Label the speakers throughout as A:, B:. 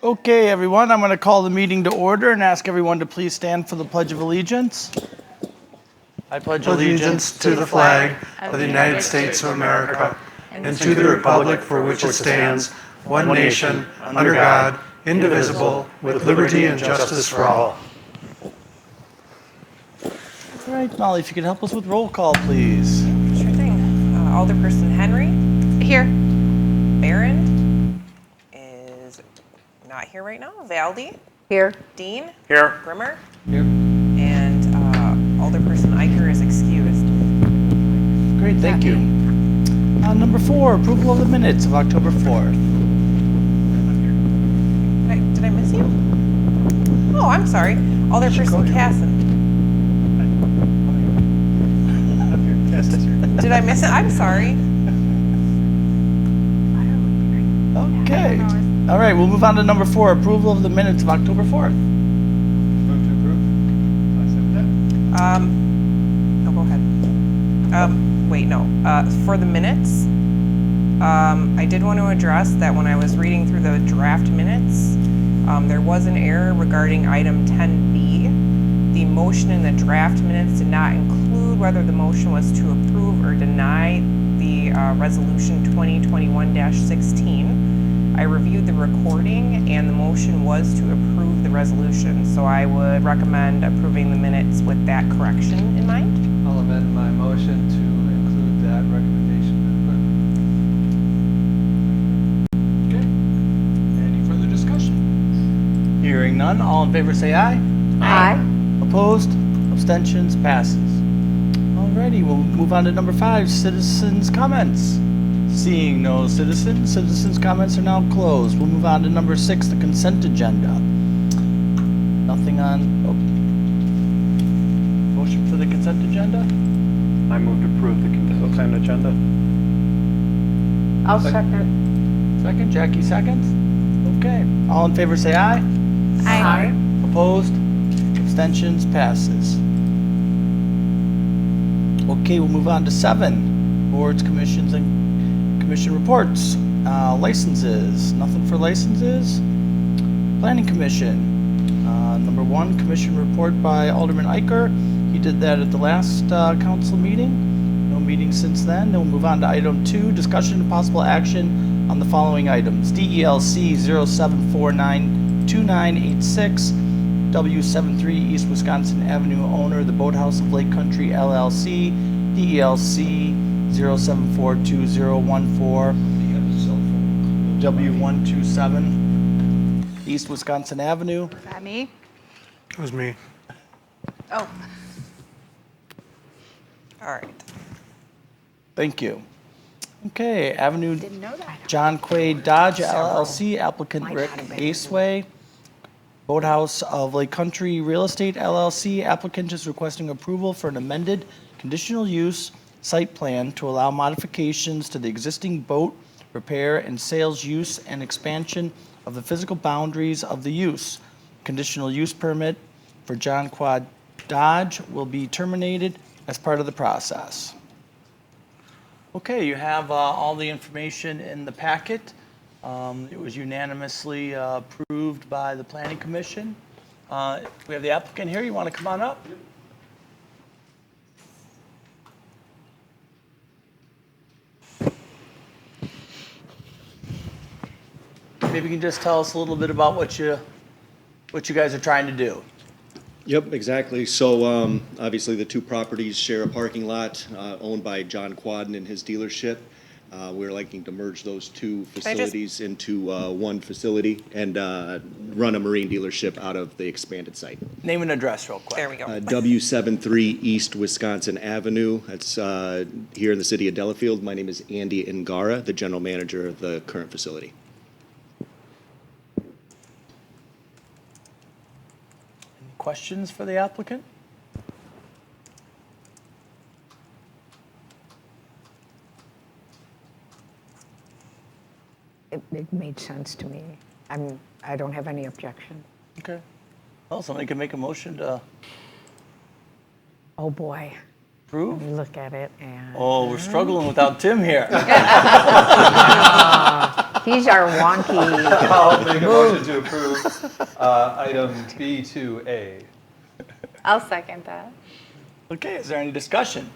A: Okay, everyone, I'm going to call the meeting to order and ask everyone to please stand for the Pledge of Allegiance. I pledge
B: Allegiance to the flag of the United States of America and to the republic for which it stands, one nation, under God, indivisible, with liberty and justice for all.
A: All right, Molly, if you could help us with roll call, please.
C: Sure thing. Alderperson Henry.
D: Here.
C: Barron is not here right now. Valdy.
D: Here.
C: Dean.
B: Here.
C: Grimmer.
A: Here.
C: And Alderperson Eicher is excused.
A: Great, thank you. Number 4, approval of the minutes of October 4th.
C: Did I miss you? Oh, I'm sorry. Alderperson Casson. Did I miss it? I'm sorry.
A: Okay. All right, we'll move on to number 4, approval of the minutes of October 4th.
B: Move to approve. I second
C: No, go ahead. Wait, no. For the minutes, I did want to address that when I was reading through the draft minutes, there was an error regarding item 10B. The motion in the draft minutes did not include whether the motion was to approve or deny the resolution 2021-16. I reviewed the recording and the motion was to approve the resolution. So I would recommend approving the minutes with that correction in mind.
B: I'll amend my motion to include that recommendation.
A: Okay. Any further discussion? Hearing none, all in favor say aye.
D: Aye.
A: Opposed? Abstentions? Passes. Alrighty, we'll move on to number 5, citizens' comments. Seeing no citizens' comments are now closed. We'll move on to number 6, the consent agenda. Nothing on, motion for the consent agenda?
B: I move to approve the consent agenda.
D: I'll second.
A: Second, Jackie seconds. Okay, all in favor say aye.
D: Aye.
A: Opposed? Abstentions? Passes. Okay, we'll move on to 7, boards, commissions, and commission reports. Licenses, nothing for licenses. Planning Commission. Number 1, commission report by Alderman Eicher. He did that at the last council meeting. No meeting since then. Then we'll move on to item 2, discussion and possible action on the following items. DELC 07492986, W73 East Wisconsin Avenue owner, the Boathouse of Lake Country LLC, DELC 074214, W127 East Wisconsin Avenue.
D: Is that me?
B: It was me.
D: Oh.
C: All right.
A: Thank you. Okay, Avenue
D: Didn't know that.
A: John Quaid Dodge LLC, applicant
D: Might
A: Rick
D: not have been.
A: Aceway. Boathouse of Lake Country Real Estate LLC, applicant is requesting approval for an amended conditional use site plan to allow modifications to the existing boat repair and sales use and expansion of the physical boundaries of the use. Conditional use permit for John Quad Dodge will be terminated as part of the process. Okay, you have all the information in the packet. It was unanimously approved by the Planning Commission. We have the applicant here. You want to come on up? Maybe you can just tell us a little bit about what you guys are trying to do.
E: Yep, exactly. So obviously the two properties share a parking lot owned by John Quadden and his dealership. We're liking to merge those two facilities into one facility and run a marine dealership out of the expanded site.
A: Name and address real quick.
C: There we go.
E: W73 East Wisconsin Avenue. That's here in the city of Delafield. My name is Andy Ngara, the general manager of the current facility.
A: Questions for the applicant?
D: It made sense to me. I don't have any objection.
A: Okay. Well, somebody can make a motion to
D: Oh, boy.
A: approve.
D: Look at it and.
A: Oh, we're struggling without Tim here.
D: These are wonky.
F: I'll make a motion to approve item B2A.
G: I'll second that.
A: Okay, is there any discussion?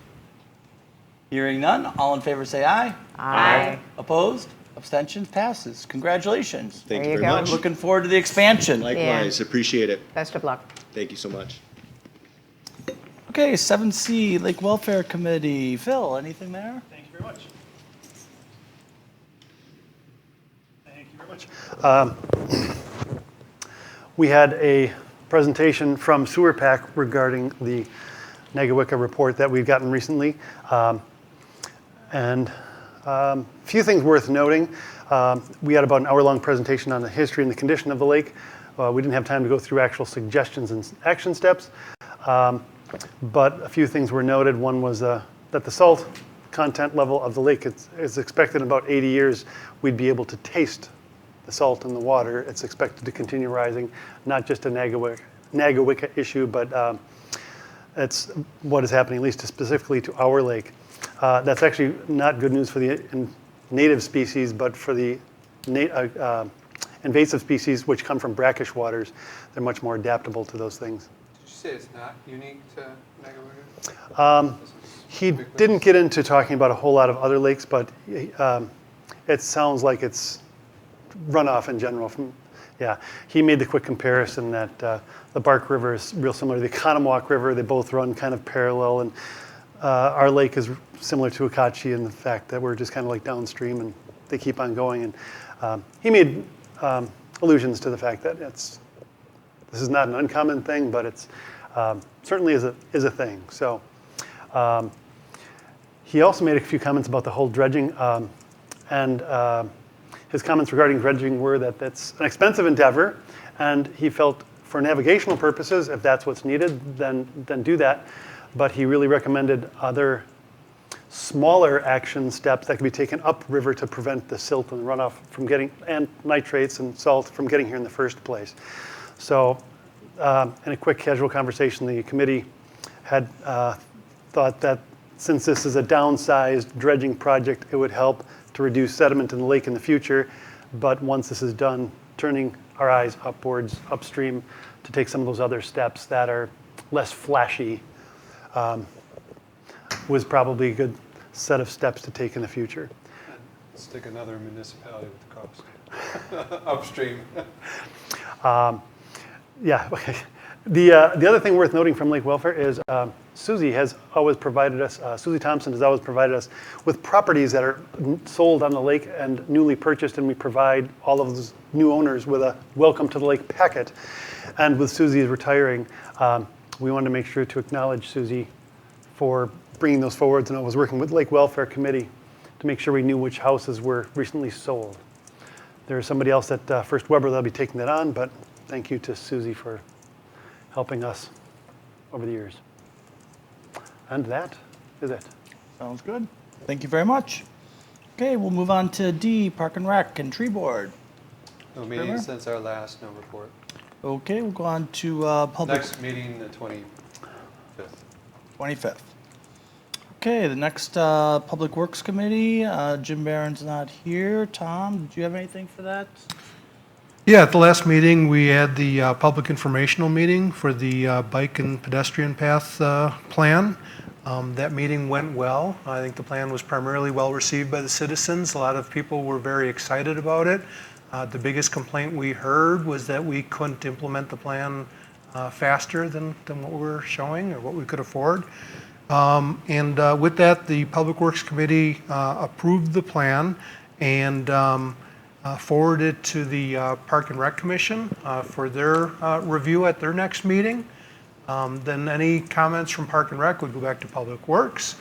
A: Hearing none, all in favor say aye.
G: Aye.
A: Opposed? Abstentions? Passes. Congratulations.
E: Thank
D: There
E: you
D: you
E: very
D: go.
E: much.
A: Looking forward to the expansion.
E: Likewise, appreciate it.
D: Best of luck.
E: Thank you so much.
A: Okay, 7C, Lake Welfare Committee. Phil, anything there?
B: Thank you very much. Thank you very much. We had a presentation from Sewer PAC regarding the Negawicka report that we've gotten recently. And a few things worth noting. We had about an hour-long presentation on the history and the condition of the lake. We didn't have time to go through actual suggestions and action steps. But a few things were noted. One was that the salt content level of the lake is expected in about 80 years we'd be able to taste the salt in the water. It's expected to continue rising, not just a Negawicka issue, but it's what is happening, at least specifically to our lake. That's actually not good news for the native species, but for the invasive species which come from brackish waters. They're much more adaptable to those things.
F: Did you say it's not unique to Negawicka?
B: He didn't get into talking about a whole lot of other lakes, but it sounds like it's runoff in general. He made the quick comparison that the Bark River is real similar to the Economowoc River. They both run kind of parallel, and our lake is similar to Akachi in the fact that we're just kind of like downstream and they keep on going. And he made allusions to the fact that this is not an uncommon thing, but it's certainly is a thing. So he also made a few comments about the whole dredging, and his comments regarding dredging were that that's an expensive endeavor, and he felt for navigational purposes, if that's what's needed, then do that. But he really recommended other smaller action steps that could be taken upriver to prevent the silt and runoff from getting, and nitrates and salt from getting here in the first place. So in a quick casual conversation, the committee had thought that since this is a downsized dredging project, it would help to reduce sediment in the lake in the future. But once this is done, turning our eyes upwards, upstream, to take some of those other steps that are less flashy was probably a good set of steps to take in the future.
F: Stick another municipality with the cost. Upstream.
B: Yeah. The other thing worth noting from Lake Welfare is Susie has always provided us, Susie Thompson has always provided us with properties that are sold on the lake and newly purchased, and we provide all of those new owners with a welcome to the lake packet. And with Susie retiring, we wanted to make sure to acknowledge Susie for bringing those forwards, and I was working with Lake Welfare Committee to make sure we knew which houses were recently sold. There's somebody else at First Weber that'll be taking that on, but thank you to Susie for helping us over the years. And that is it.
A: Sounds good. Thank you very much. Okay, we'll move on to D, Park and Rec and Tree Board.
F: No meeting since our last, no report.
A: Okay, we'll go on to public.
F: Next meeting, the 25th.
A: 25th. Okay, the next Public Works Committee, Jim Barron's not here. Tom, did you have anything for that?
B: Yeah, at the last meeting, we had the public informational meeting for the bike and pedestrian path plan. That meeting went well. I think the plan was primarily well received by the citizens. A lot of people were very excited about it. The biggest complaint we heard was that we couldn't implement the plan faster than what we were showing or what we could afford. And with that, the Public Works Committee approved the plan and forwarded it to the Park and Rec Commission for their review at their next meeting. Then any comments from Park and Rec would go back to Public Works.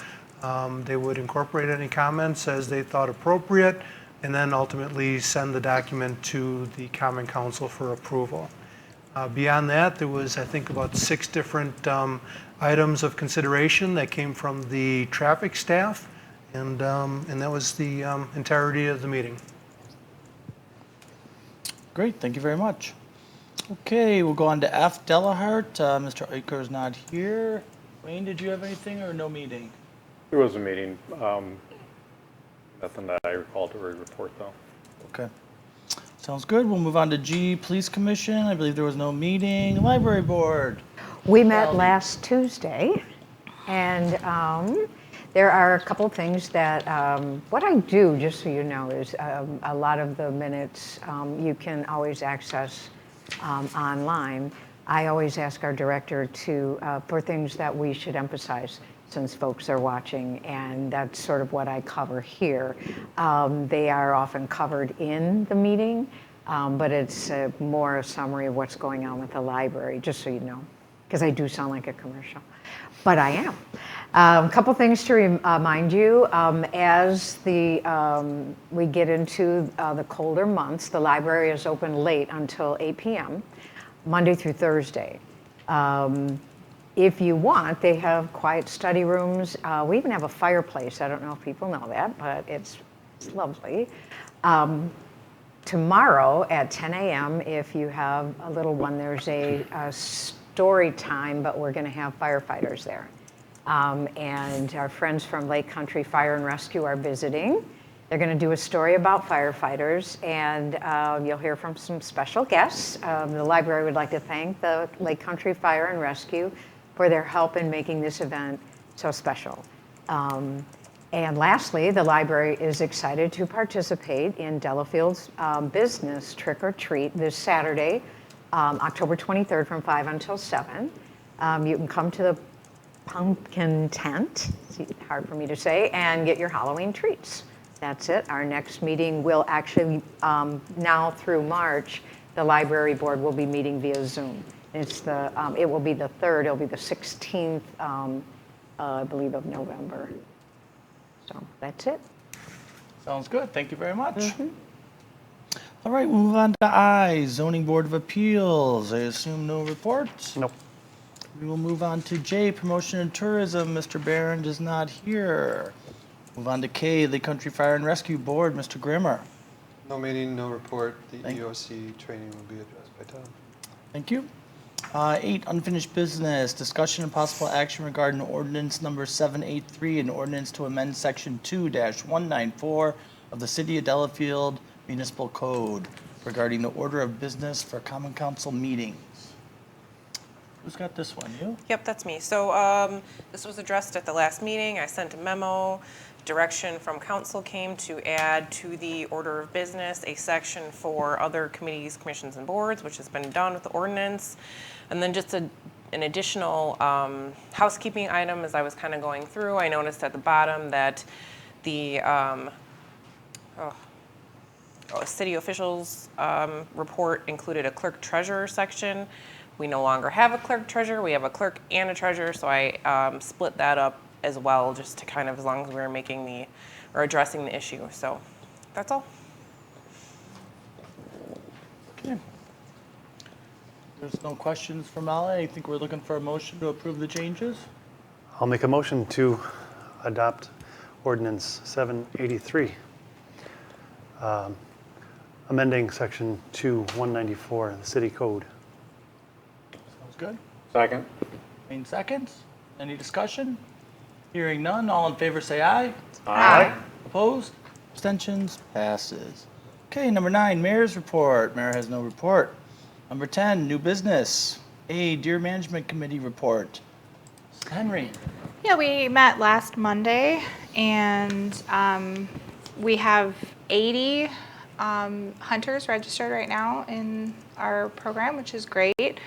B: They would incorporate any comments as they thought appropriate, and then ultimately send the document to the Common Council for approval. Beyond that, there was, I think, about 6 different items of consideration that came from the traffic staff, and that was the entirety of the meeting.
A: Great, thank you very much. Okay, we'll go on to F, Delahart. Mr. Eicher is not here. Wayne, did you have anything or no meeting?
H: There was a meeting. Nothing that I recall to report, though.
A: Okay. Sounds good. We'll move on to G, Police Commission. I believe there was no meeting. Library Board.
D: We met
A: Sally.
D: last Tuesday, and there are a couple things that, what I do, just so you know, is a lot of the minutes you can always access online. I always ask our director for things that we should emphasize since folks are watching, and that's sort of what I cover here. They are often covered in the meeting, but it's more a summary of what's going on with the library, just so you know, because I do sound like a commercial, but I am. A couple things to remind you, as we get into the colder months, the library is open late until 8 p.m., Monday through Thursday. If you want, they have quiet study rooms. We even have a fireplace. I don't know if people know that, but it's lovely. Tomorrow at 10 a.m., if you have a little one, there's a story time, but we're going to have firefighters there. And our friends from Lake Country Fire and Rescue are visiting. They're going to do a story about firefighters, and you'll hear from some special guests. The library would like to thank the Lake Country Fire and Rescue for their help in making this event so special. And lastly, the library is excited to participate in Delafield's business trick or treat this Saturday, October 23rd from 5 until 7. You can come to the pumpkin tent, it's hard for me to say, and get your Halloween treats. That's it. Our next meeting will actually, now through March, the library board will be meeting via Zoom. It will be the 3rd, it'll be the 16th, I believe, of November. So that's it.
A: Sounds good. Thank you very much. All right, we'll move on to I, Zoning Board of Appeals. I assume no reports?
B: Nope.
A: We will move on to J, Promotion and Tourism. Mr. Barron is not here. Move on to K, the Country Fire and Rescue Board. Mr. Grimmer.
F: No meeting, no report. The
A: Thank you.
F: EOC training will be addressed by Tom.
A: Thank you. 8, Unfinished Business. Discussion and possible action regarding ordinance number 783, an ordinance to amend section 2-194 of the City of Delafield Municipal Code regarding the order of business for common council meetings. Who's got this one? You?
C: Yep, that's me. So this was addressed at the last meeting. I sent a memo. Direction from council came to add to the order of business a section for other committees, commissions, and boards, which has been done with the ordinance. And then just an additional housekeeping item as I was kind of going through. I noticed at the bottom that the city officials report included a clerk treasurer section. We no longer have a clerk treasurer. We have a clerk and a treasurer, so I split that up as well, just to kind of, as long as we're addressing the issue. So that's all.
A: Okay. There's no questions from Molly. I think we're looking for a motion to approve the changes.
B: I'll make a motion to adopt ordinance 783, amending section 2-194 of the city code.
A: Sounds good.
H: Second.
A: Main seconds. Any discussion? Hearing none. All in favor say aye.
H: Aye.
A: Opposed? Abstentions? Passes. Okay, number 9, Mayor's Report. Mayor has no report. Number 10, New Business. A, Deer Management Committee Report. Henry.
I: Yeah, we met last Monday, and we have 80 hunters registered right now in our program, which is great.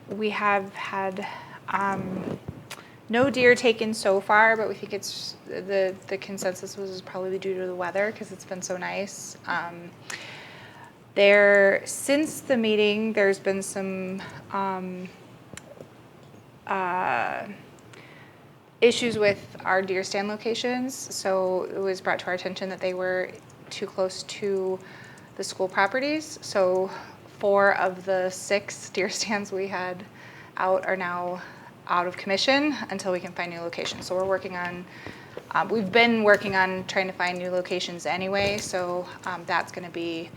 I: We have had no deer taken so far, but we think it's the consensus was probably due to the weather because it's been so nice. Since the meeting, there's been some issues with our deer stand locations. So it was brought to our attention that they were too close to the school properties. So 4 of the 6 deer stands we had out are now out of commission until we can find new locations. So we're working on, we've been working on trying to find new locations anyway. So that's going to be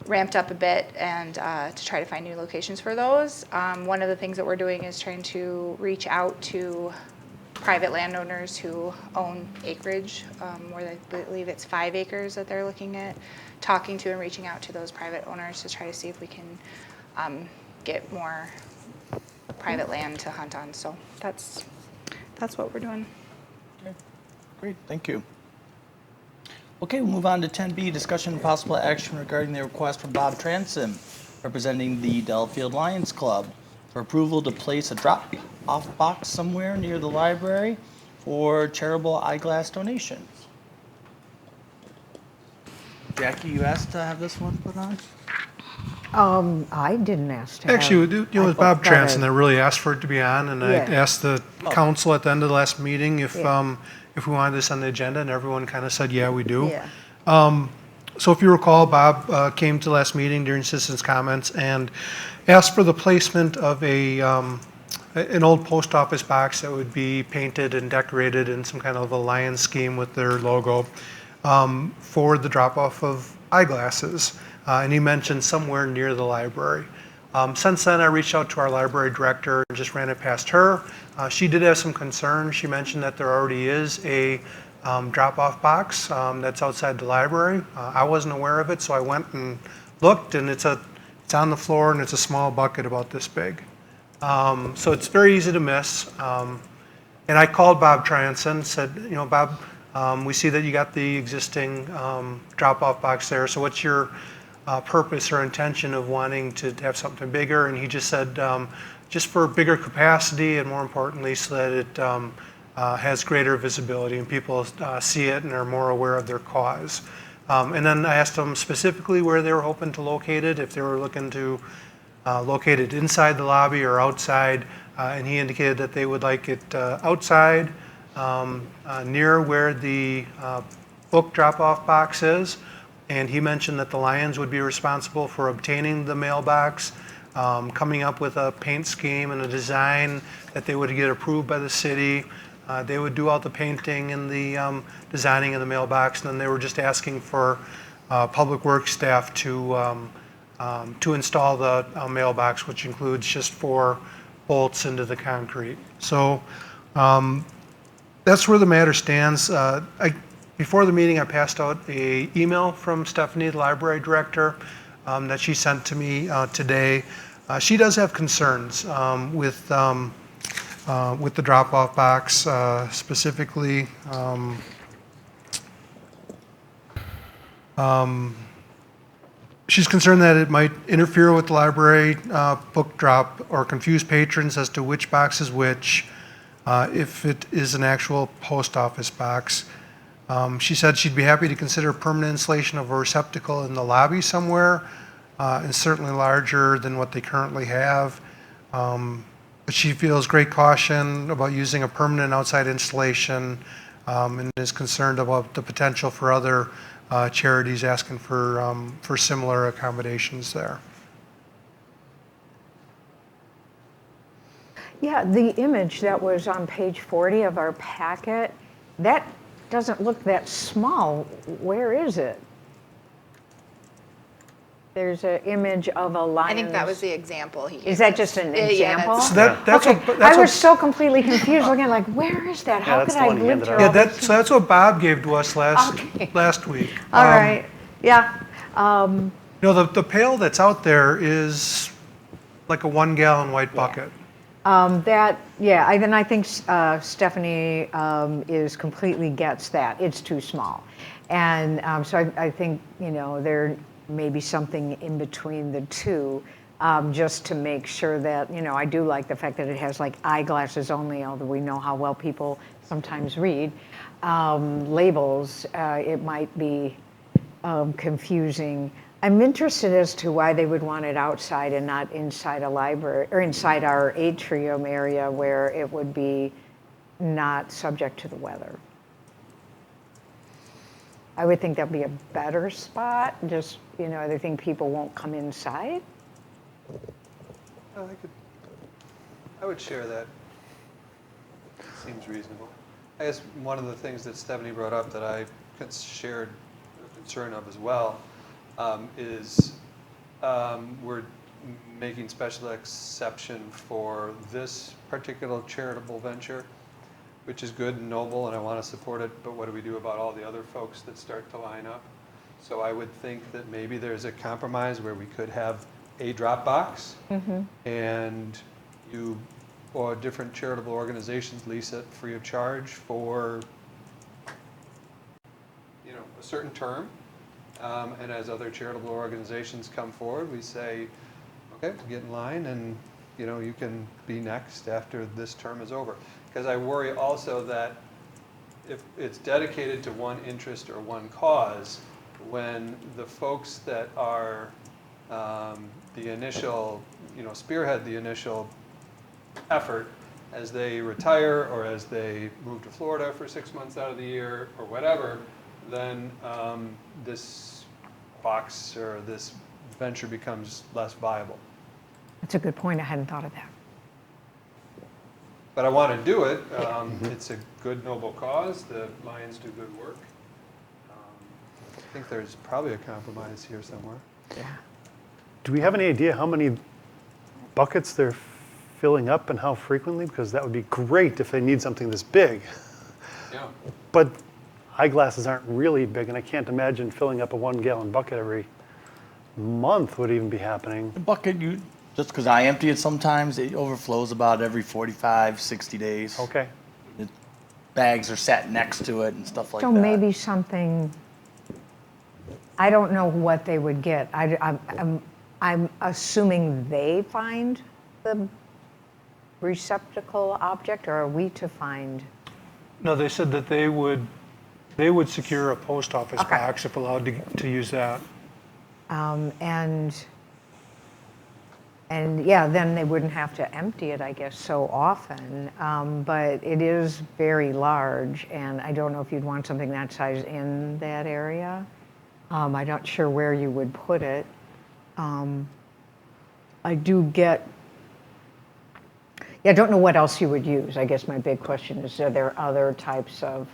I: ramped up a bit and to try to find new locations for those. One of the things that we're doing is trying to reach out to private landowners who own acreage, more than, I believe it's 5 acres that they're looking at talking to and reaching out to those private owners to try to see if we can get more private land to hunt on. So that's what we're doing.
A: Great, thank you. Okay, we'll move on to 10B, discussion and possible action regarding the request from Bob Transom, representing the Delafield Lions Club, for approval to place a drop-off box somewhere near the library for charitable eyeglass donations. Jackie, you asked to have this one put on?
D: I didn't ask to have.
B: Actually, it was Bob
D: got
B: Transon
D: it.
B: that really asked for it to be on, and I
D: Yeah.
B: asked the council at the end of the last meeting if we wanted this on the agenda, and everyone kind of said, yeah, we do.
D: Yeah.
B: So if you recall, Bob came to the last meeting during citizens' comments and asked for the placement of an old post office box that would be painted and decorated in some kind of a lion scheme with their logo for the drop-off of eyeglasses. And he mentioned somewhere near the library. Since then, I reached out to our library director and just ran it past her. She did have some concerns. She mentioned that there already is a drop-off box that's outside the library. I wasn't aware of it, so I went and looked, and it's on the floor, and it's a small bucket about this big. So it's very easy to miss. And I called Bob Transon, said, Bob, we see that you got the existing drop-off box there, so what's your purpose or intention of wanting to have something bigger? And he just said, just for bigger capacity, and more importantly, so that it has greater visibility and people see it and are more aware of their cause. And then I asked them specifically where they were hoping to locate it, if they were looking to locate it inside the lobby or outside, and he indicated that they would like it outside, near where the book drop-off box is. And he mentioned that the Lions would be responsible for obtaining the mailbox, coming up with a paint scheme and a design that they would get approved by the city. They would do all the painting and the designing of the mailbox, and then they were just asking for public works staff to install the mailbox, which includes just 4 bolts into the concrete. So that's where the matter stands. Before the meeting, I passed out an email from Stephanie, the library director, that she sent to me today. She does have concerns with the drop-off box, specifically. She's concerned that it might interfere with the library book drop or confuse patrons as to which box is which, if it is an actual post office box. She said she'd be happy to consider permanent installation of a receptacle in the lobby somewhere, and certainly larger than what they currently have. But she feels great caution about using a permanent outside installation, and is concerned about the potential for other charities asking for similar accommodations there.
D: Yeah, the image that was on page 40 of our packet, that doesn't look that small. Where is it? There's an image of a lion.
I: I think that was the example he gave.
D: Is that
I: us.
D: just an
I: Yeah,
D: example?
B: So that's
D: okay.
B: what, that's
D: I was
B: what,
D: so completely confused looking like, where is that? How
H: that's
D: could
H: the
D: I
H: one he
D: live
H: handed
D: through
H: out.
D: all
B: yeah,
D: this?
B: so that's what Bob gave to us last week.
D: All right. Yeah.
B: The pail that's out there is like a 1-gallon white bucket.
D: I think Stephanie is completely gets that. It's too small. And so I think, there may be something in between the two, just to make sure that, I do like the fact that it has like eyeglasses only, although we know how well people sometimes read. Labels, it might be confusing. I'm interested as to why they would want it outside and not inside a library or inside our atrium area where it would be not subject to the weather. I would think that'd be a better spot. Just, I think people won't come inside.
F: I would share that. Seems reasonable. I guess one of the things that Stephanie brought up that I shared a concern of as well is we're making special exception for this particular charitable venture. which is good and noble, and I want to support it, but what do we do about all the other folks that start to line up? So I would think that maybe there's a compromise where we could have a drop box, and you or different charitable organizations lease it free of charge for, you know, a certain term. And as other charitable organizations come forward, we say, okay, get in line, and you know, you can be next after this term is over. Because I worry also that if it's dedicated to one interest or one cause, when the folks that are the initial, you know, spearhead the initial effort, as they retire or as they move to Florida for 6 months out of the year or whatever, then this box or this venture becomes less viable.
D: That's a good point. I hadn't thought of that.
F: But I want to do it. It's a good, noble cause. The Lions do good work. I think there's probably a compromise here somewhere.
D: Yeah.
B: Do we have any idea how many buckets they're filling up and how frequently? Because that would be great if they need something this big.
F: Yeah.
B: But eyeglasses aren't really big, and I can't imagine filling up a 1 gallon bucket every month would even be happening.
A: The bucket, just because I empty it sometimes, it overflows about every 45, 60 days.
B: Okay.
A: Bags are sat next to it and stuff like
D: So
A: that.
D: maybe something, I don't know what they would get. I'm assuming they find the receptacle object, or are we to find?
B: No, they said that they would secure a post office
D: Okay.
B: box if allowed to use that.
D: And yeah, then they wouldn't have to empty it, I guess, so often. But it is very large, and I don't know if you'd want something that size in that area. I'm not sure where you would put it. I don't know what else you would use. I guess my big question is, are there other types of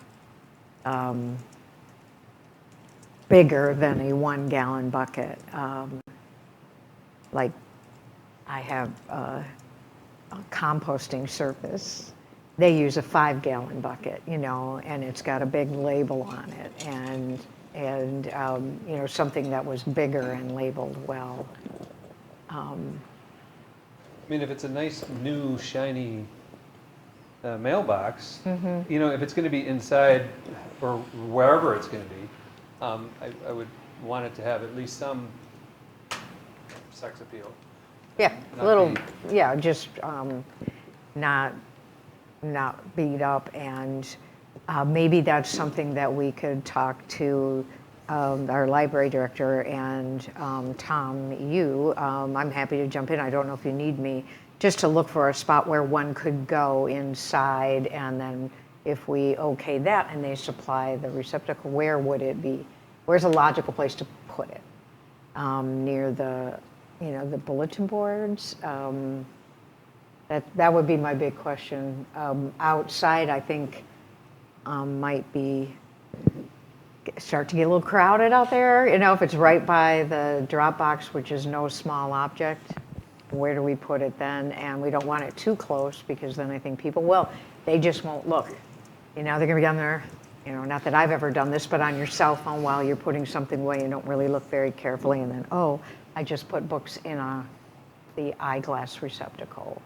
D: bigger than a 1 gallon bucket? Like I have a composting service. They use a 5 gallon bucket, you know, and it's got a big label on it, and you know, something that was bigger and labeled well.
F: I mean, if it's a nice, new, shiny mailbox, you know, if it's going to be inside or wherever it's going to be, I would want it to have at least some sex appeal.
D: Yeah,
F: Not
D: a little,
F: be-
D: yeah, just not beat up, and maybe that's something that we could talk to our library director and Tom, you. I'm happy to jump in. I don't know if you need me, just to look for a spot where one could go inside, and then if we okay that and they supply the receptacle, where would it be? Where's a logical place to put it? Near the, you know, the bulletin boards? That would be my big question. Outside, I think, might be start to get a little crowded out there. You know, if it's right by the drop box, which is no small object, where do we put it then? And we don't want it too close, because then I think people will. They just won't look. You know, they're going to be on their, you know, not that I've ever done this, but on your cell phone while you're putting something away, you don't really look very carefully, and then, oh, I just put books in the eyeglass receptacle,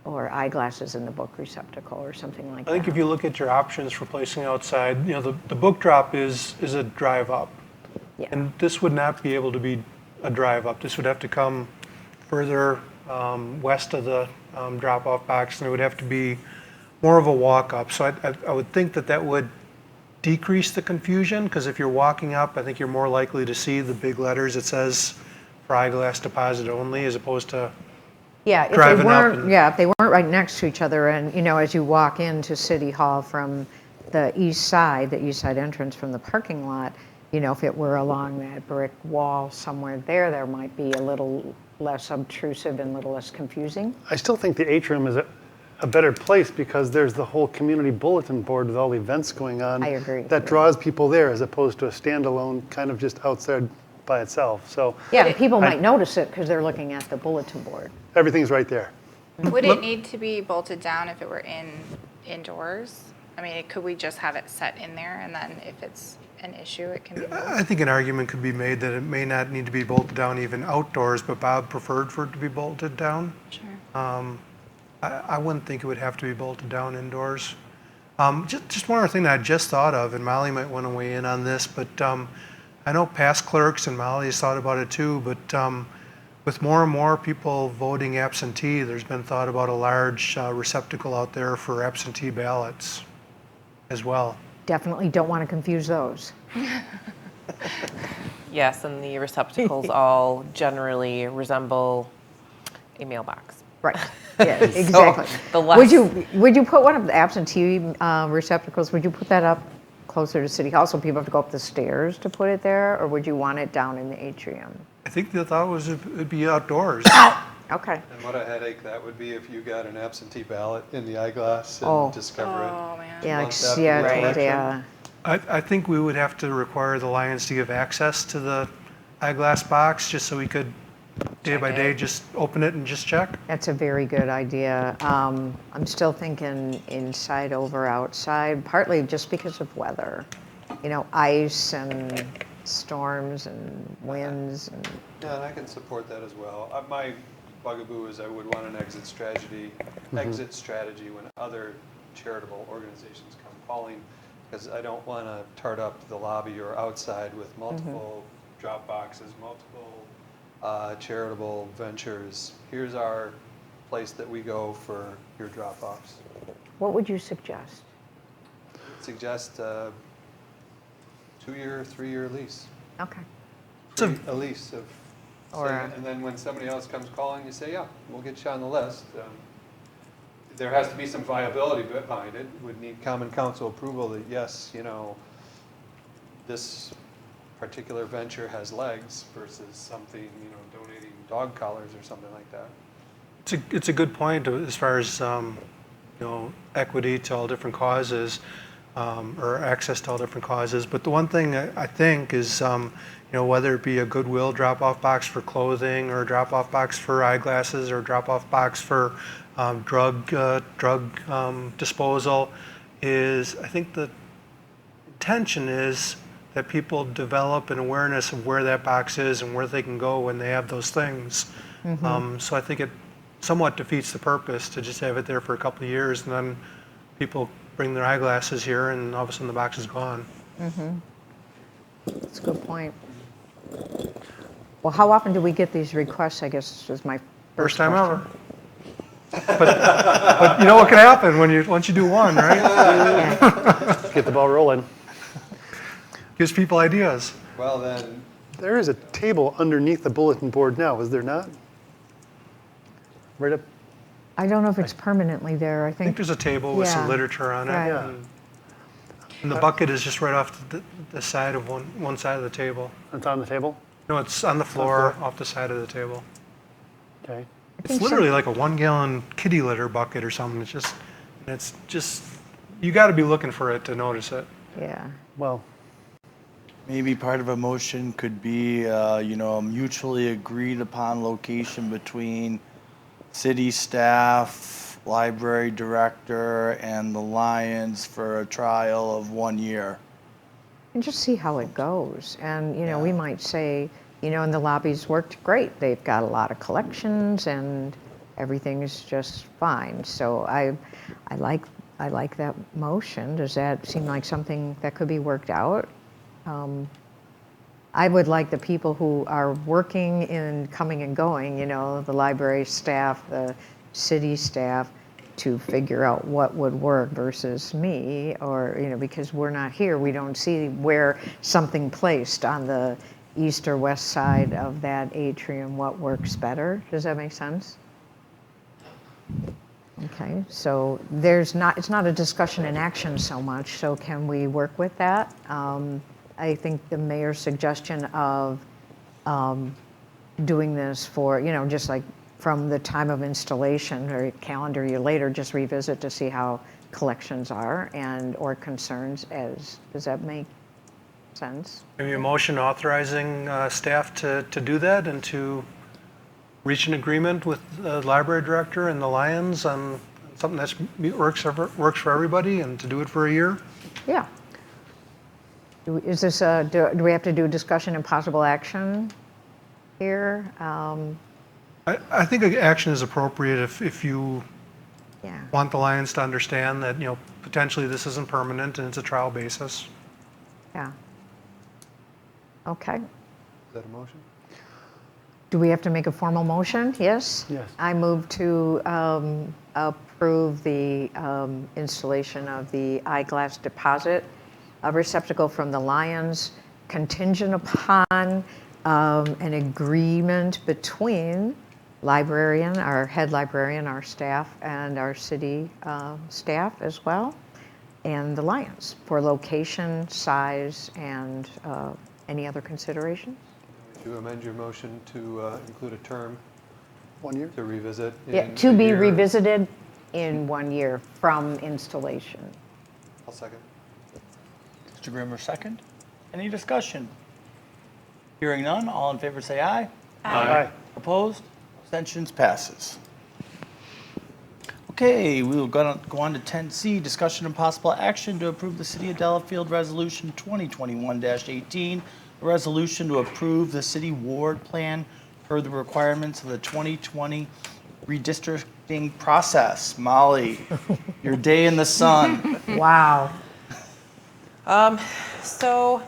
D: or eyeglasses in the book receptacle, or something like that.
H: I think if you look at your options for placing outside, you know, the book drop is a drive up.
D: Yeah.
H: And this would not be able to be a drive up. This would have to come further west of the drop off box, and it would have to be more of a walk up. So I would think that would decrease the confusion, because if you're walking up, I think you're more likely to see the big letters that says for eyeglass deposit only, as opposed to
D: Yeah, if they
H: driving up
D: weren't,
H: and-
D: yeah, if they weren't right next to each other, and, you know, as you walk into City Hall from the east side entrance from the parking lot, you know, if it were along that brick wall somewhere there might be a little less obtrusive and a little less confusing.
B: I still think the atrium is a better place, because there's the whole community bulletin board with all the events going on.
D: I agree.
B: That draws people there, as opposed to a standalone kind of just outside by itself. So
D: Yeah, and people might notice it because they're looking at the bulletin board.
B: everything's right there.
I: Would it need to be bolted down if it were indoors? I mean, could we just have it set in there and then if it's an issue, it can be moved?
H: I think an argument could be made that it may not need to be bolted down even outdoors, but Bob preferred for it to be bolted down.
I: Sure.
H: I wouldn't think it would have to be bolted down indoors. Just one other thing that I just thought of, and Molly might want to weigh in on this, but I know past clerks and Molly has thought about it too, but with more and more people voting absentee, there's been thought about a large receptacle out there for absentee ballots as well.
D: Definitely don't want to confuse those.
C: Yes, and the receptacles all generally resemble a mailbox.
D: Right. Yeah, exactly.
C: the less-
D: Would you put one of the absentee receptacles, would you put that up closer to City Hall so people have to go up the stairs to put it there? Or would you want it down in the atrium?
H: I think the thought was it'd be outdoors.
D: Okay.
F: And what a headache that would be if you got an absentee ballot in the Eyeglass and
D: Oh.
F: discover it.
I: Oh, man.
D: Yeah,
F: months after
D: yeah,
F: the election.
D: yeah.
H: I think we would have to require the Lions to give access to the Eyeglass box just so we could day by day just open it and just check.
D: That's a very good idea. I'm still thinking inside over outside, partly just because of weather. You know, ice and storms and winds. And
F: Yeah, and I can support that as well. My bugaboo is I would want an exit strategy when other charitable organizations come calling, because I don't want to tart up the lobby or outside with multiple drop boxes, multiple charitable ventures. Here's our place that we go for your drop offs.
D: what would you suggest?
F: Suggest a 2-year, 3-year lease.
D: Okay.
F: A lease of,
D: Or
F: say, and then when somebody else comes calling, you say, yeah, we'll get you on the list. There has to be some viability behind it. Would need common council approval that, yes, you know, this particular venture has legs versus something, you know, donating dog collars or something like that.
H: It's a good point as far as equity to all different causes, or access to all different causes. But the one thing I think is, whether it be a Goodwill drop-off box for clothing, or a drop-off box for eyeglasses, or a drop-off box for drug disposal, is I think the intention is that people develop an awareness of where that box is and where they can go when they have those things. So I think it somewhat defeats the purpose to just have it there for a couple of years and then people bring their eyeglasses here and all of a sudden the box is gone.
D: That's a good point. Well, how often do we get these requests, I guess, is my
H: First
D: first
H: time
D: question.
H: ever. But you know what can happen once you do one, right?
B: Get the ball rolling.
H: Gives people ideas.
F: Well, then,
B: There is a table underneath the bulletin board now, is there not? Right up,
D: I don't know if it's permanently there. I
H: I think
D: think,
H: there's a table with some
D: Yeah.
H: literature on it.
D: Right.
B: Yeah.
H: And the bucket is just right off the side of one side of the table.
B: it's on the table?
H: No, it's on the floor off the side of the table.
B: Okay.
H: It's literally like a 1-gallon kitty litter bucket or something. It's just, you got to be looking for it to notice it.
D: yeah.
B: Well,
A: Maybe part of a motion could be, a mutually agreed upon location between city staff, library director, and the Lions for a trial of 1 year.
D: And just see how it goes. And, we might say, and the lobby's worked great. They've got a lot of collections and everything is just fine. So I like that motion. Does that seem like something that could be worked out? I would like the people who are working in coming and going, the library staff, the city staff, to figure out what would work versus me, or, because we're not here, we don't see where something placed on the east or west side of that atrium, what works better. Does that make sense? Okay, so it's not a discussion in action so much, so can we work with that? I think the mayor's suggestion of doing this for, just like from the time of installation or a calendar year later, just revisit to see how collections are or concerns does that make sense?
H: Maybe a motion authorizing staff to do that and to reach an agreement with the library director and the Lions on something that works for everybody and to do it for a year.
D: Yeah. Is this, do we have to do discussion and possible action here?
H: I think action is appropriate if you
D: Yeah,
H: want the Lions to understand that, potentially this isn't permanent and it's a trial basis.
D: yeah. Okay.
F: Is that a motion?
D: Do we have to make a formal motion? Yes?
B: Yes.
D: I move to approve the installation of the Eyeglass deposit receptacle from the Lions, contingent upon an agreement between librarian, our head librarian, our staff, and our city staff as well, and the Lions for location, size, and any other considerations?
F: Would you amend your motion to include a term
B: 1 year?
F: to revisit?
D: Yeah,
F: in
D: to
F: a
D: be
F: year?
D: revisited in 1 year from installation.
F: I'll second.
A: Mr. Grimmer, second. Any discussion? Hearing none, all in favor say aye.
B: Aye.
A: Opposed? Abstentions? Passes. Okay, we will go on to 10C, discussion and possible action to approve the City of Delafield Resolution 2021-18, a resolution to approve the city ward plan per the requirements of the 2020 redistricting process. Molly, your day in the sun.
D: Wow.
C: So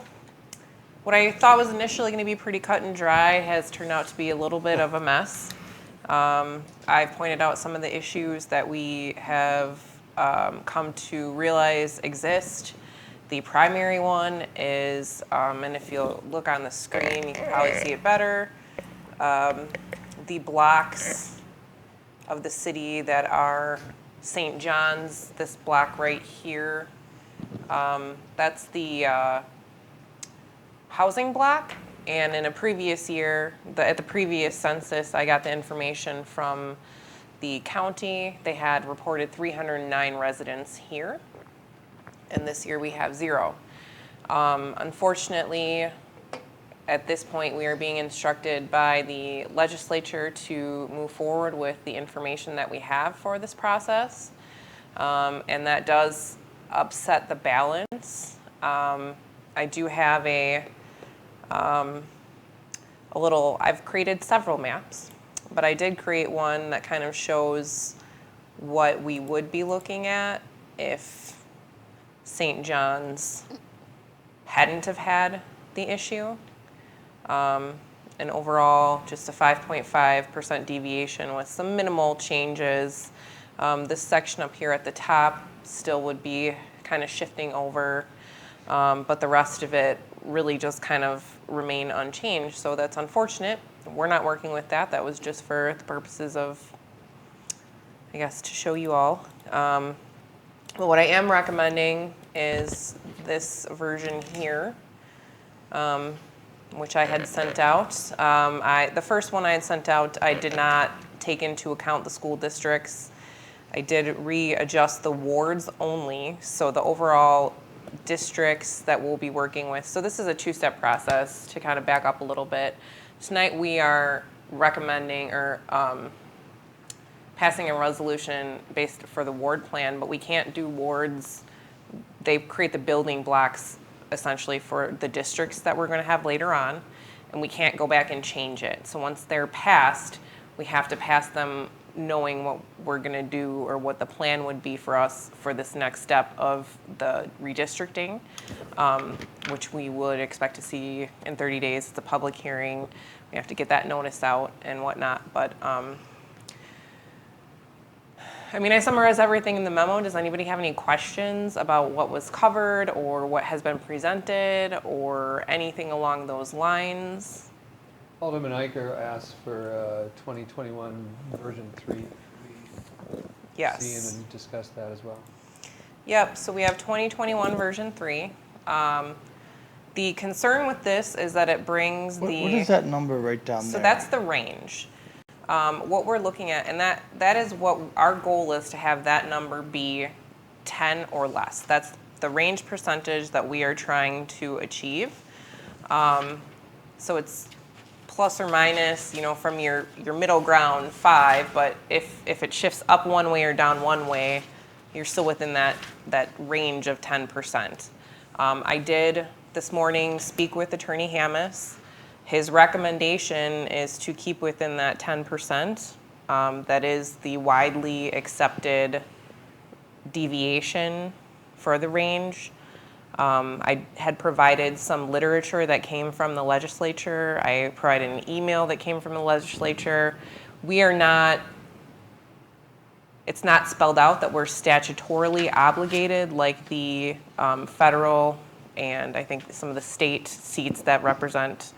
C: what I thought was initially going to be pretty cut and dry has turned out to be a little bit of a mess. I've pointed out some of the issues that we have come to realize exist. The primary one is, and if you look on the screen, you can probably see it better, the blocks of the city that are St. John's, this block right here. That's the housing block. And in a previous year, at the previous census, I got the information from the county. They had reported 309 residents here. And this year we have 0. Unfortunately, at this point, we are being instructed by the legislature to move forward with the information that we have for this process. And that does upset the balance. I do have I've created several maps, but I did create one that kind of shows what we would be looking at if St. John's hadn't have had the issue. And overall, just a 5.5% deviation with some minimal changes. This section up here at the top still would be kind of shifting over, but the rest of it really just kind of remain unchanged. So that's unfortunate. We're not working with that. That was just for the purposes of, I guess, to show you all. But what I am recommending is this version here, which I had sent out. The first one I had sent out, I did not take into account the school districts. I did readjust the wards only, so the overall districts that we'll be working with. So this is a 2-step process. To kind of back up a little bit. Tonight we are recommending or passing a resolution based for the ward plan, but we can't do wards. They create the building blocks essentially for the districts that we're going to have later on, and we can't go back and change it. So once they're passed, we have to pass them knowing what we're going to do or what the plan would be for us for this next step of the redistricting, which we would expect to see in 30 days. It's a public hearing. We have to get that notice out and whatnot. But I summarized everything in the memo. Does anybody have any questions about what was covered or what has been presented or anything along those lines?
F: Alderman Eicher asked for 2021 version 3.
C: Yes.
F: See and discuss that as well.
C: Yep, so we have 2021 version 3. The concern with this is that it brings
A: What is that number right down there?
C: So that's the range. What we're looking at, and that is what our goal is, to have that number be 10 or less. That's the range percentage that we are trying to achieve. So it's plus or minus, from your middle ground 5, but if it shifts up one way or down one way, you're still within that range of 10%. I did this morning speak with Attorney Hammis. His recommendation is to keep within that 10%. That is the widely accepted deviation for the range. I had provided some literature that came from the legislature. I provided an email that came from the legislature. It's not spelled out that we're statutorily obligated like the federal and I think some of the state seats that represent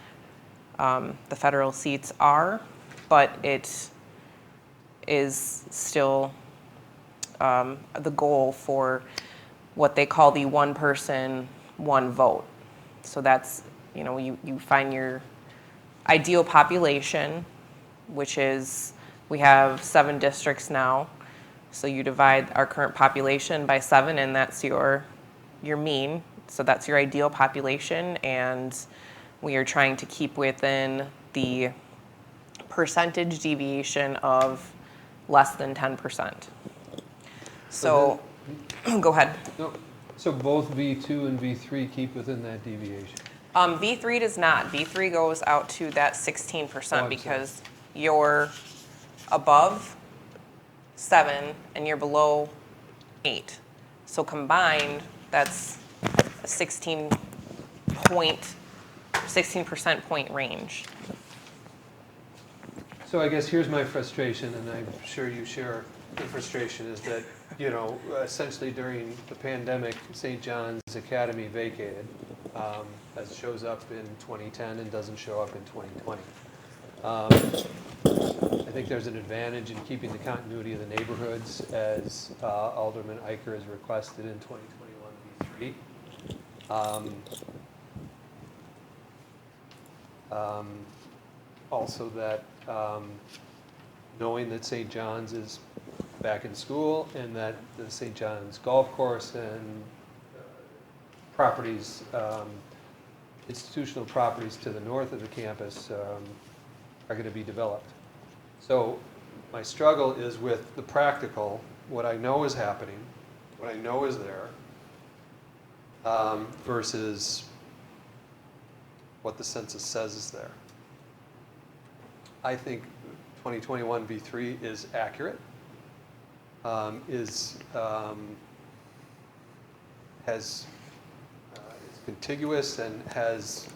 C: the federal seats are, but it is still the goal for what they call the one person, one vote. So that's, you find your ideal population, which is, we have 7 districts now. So you divide our current population by 7 and that's your mean. So that's your ideal population, and we are trying to keep within the percentage deviation of less than 10%. So, go ahead.
F: No, so both V2 and V3 keep within that deviation?
C: V3 does not. V3 goes out to that 16% because you're above 7 and you're below 8. So combined, that's a 16% point range.
F: So I guess here's my frustration, and I'm sure you share the frustration, is that, essentially during the pandemic, St. John's Academy vacated. That shows up in 2010 and doesn't show up in 2020. I think there's an advantage in keeping the continuity of the neighborhoods, as Alderman Eicher has requested in 2021 V3. Also that knowing that St. John's is back in school and that the St. John's Golf Course and properties, institutional properties to the north of the campus are going to be developed. So my struggle is with the practical, what I know is happening, what I know is there, versus what the census says is there. I think 2021 V3 is accurate, is contiguous and has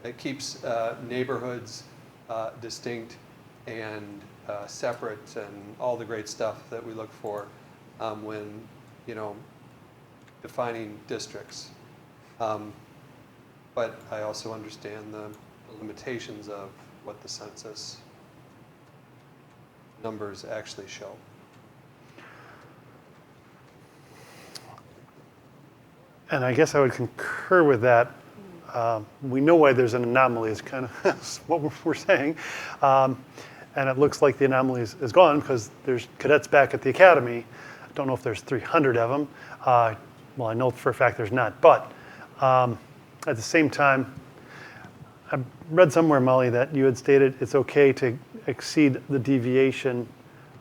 F: it keeps neighborhoods distinct and separate and all the great stuff that we look for when defining districts. But I also understand the limitations of what the census numbers actually show.
H: And I guess I would concur with that. We know why there's an anomaly, is kind of what we're saying. And it looks like the anomaly is gone because there's cadets back at the academy. I don't know if there's 300 of them. Well, I know for a fact there's not. But at the same time, I read somewhere, Molly, that you had stated it's okay to exceed the deviation.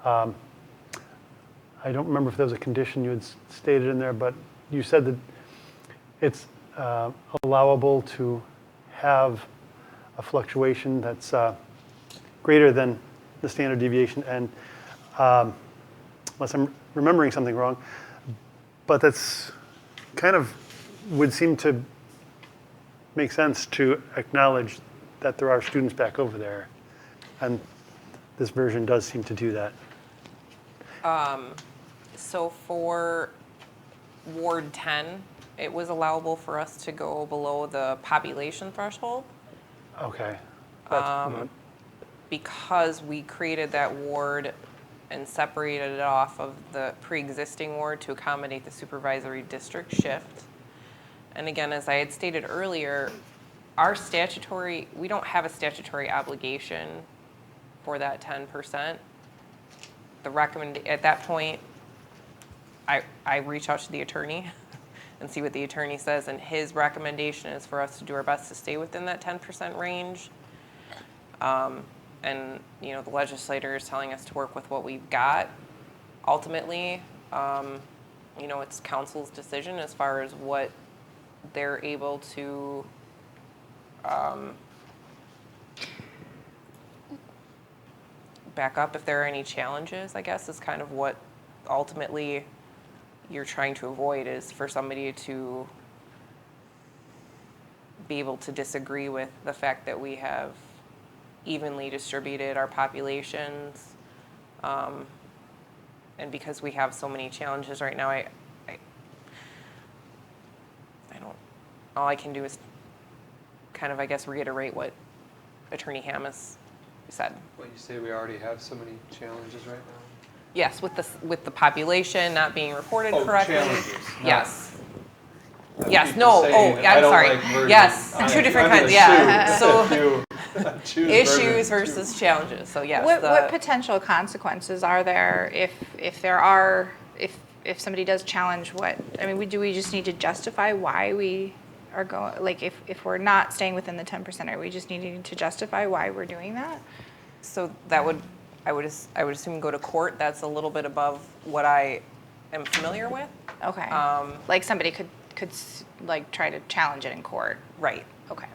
H: I don't remember if there was a condition you had stated in there, but you said that it's allowable to have a fluctuation that's greater than the standard deviation, and unless I'm remembering something wrong, but that's kind of would seem to make sense to acknowledge that there are students back over there, and this version does seem to do that.
C: So for Ward 10, it was allowable for us to go below the population threshold.
H: Okay.
C: Because we created that ward and separated it off of the pre-existing ward to accommodate the supervisory district shift. And again, as I had stated earlier, we don't have a statutory obligation for that 10%. At that point, I reach out to the attorney and see what the attorney says, and his recommendation is for us to do our best to stay within that 10% range. And, you know, the legislator is telling us to work with what we've got. Ultimately, you know, it's council's decision as far as what they're able to back up. If there are any challenges, I guess, is kind of what ultimately you're trying to avoid, is for somebody to be able to disagree with the fact that we have evenly distributed our populations. And because we have so many challenges right now, I don't, all I can do is kind of, I guess, reiterate what Attorney Hammes said.
F: When you say we already have so many challenges right now?
C: Yes, with the population not being reported correctly.
F: Challenges.
C: Yes.
F: Not
C: Yes,
F: people
C: no,
F: saying
C: oh,
F: that I
C: I'm
F: don't
C: sorry.
F: like version.
C: Yes,
F: I'm
C: two different
F: gonna
C: kinds, yeah.
F: sue
C: So
F: if you choose
C: issues
F: version
C: versus challenges, so yes.
I: What potential consequences are there if there are, if somebody does challenge what, I mean, do we just need to justify why we are going, like if we're not staying within the 10%, are we just needing to justify why we're doing that?
C: So that would, I would assume go to court. That's a little bit above what I am familiar with.
I: Okay. Like somebody could like try to challenge it in court.
C: Right.
I: Okay.